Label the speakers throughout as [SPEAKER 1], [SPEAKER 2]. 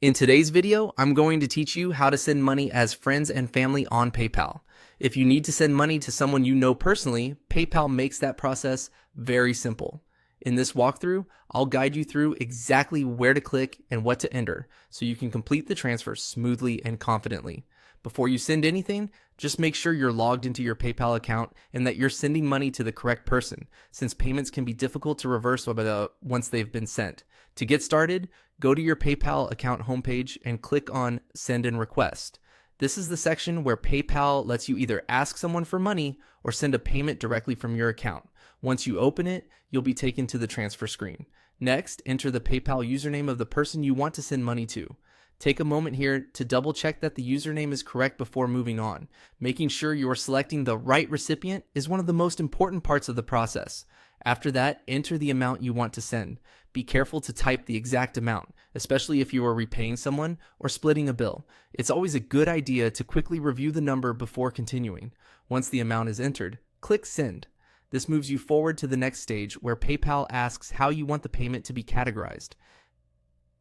[SPEAKER 1] In today's video, I'm going to teach you how to send money as friends and family on PayPal. If you need to send money to someone you know personally, PayPal makes that process very simple. In this walkthrough, I'll guide you through exactly where to click and what to enter so you can complete the transfer smoothly and confidently. Before you send anything, just make sure you're logged into your PayPal account and that you're sending money to the correct person, since payments can be difficult to reverse once they've been sent. To get started, go to your PayPal account homepage and click on Send and Request. This is the section where PayPal lets you either ask someone for money or send a payment directly from your account. Once you open it, you'll be taken to the transfer screen. Next, enter the PayPal username of the person you want to send money to. Take a moment here to double check that the username is correct before moving on. Making sure you are selecting the right recipient is one of the most important parts of the process. After that, enter the amount you want to send. Be careful to type the exact amount, especially if you are repaying someone or splitting a bill. It's always a good idea to quickly review the number before continuing. Once the amount is entered, click Send. This moves you forward to the next stage where PayPal asks how you want the payment to be categorized.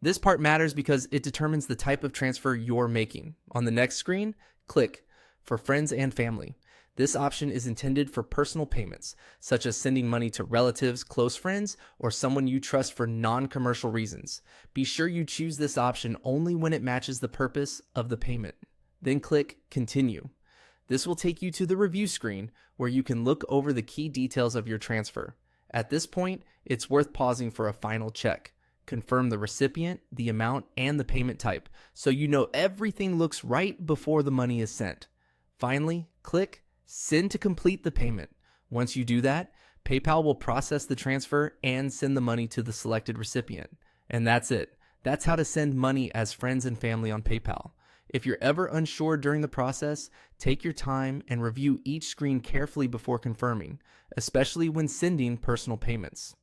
[SPEAKER 1] This part matters because it determines the type of transfer you're making. On the next screen, click for Friends and Family. This option is intended for personal payments, such as sending money to relatives, close friends, or someone you trust for non-commercial reasons. Be sure you choose this option only when it matches the purpose of the payment. Then click Continue. This will take you to the review screen where you can look over the key details of your transfer. At this point, it's worth pausing for a final check. Confirm the recipient, the amount, and the payment type so you know everything looks right before the money is sent. Finally, click Send to complete the payment. Once you do that, PayPal will process the transfer and send the money to the selected recipient. And that's it. That's how to send money as friends and family on PayPal. If you're ever unsure during the process, take your time and review each screen carefully before confirming, especially when sending personal payments.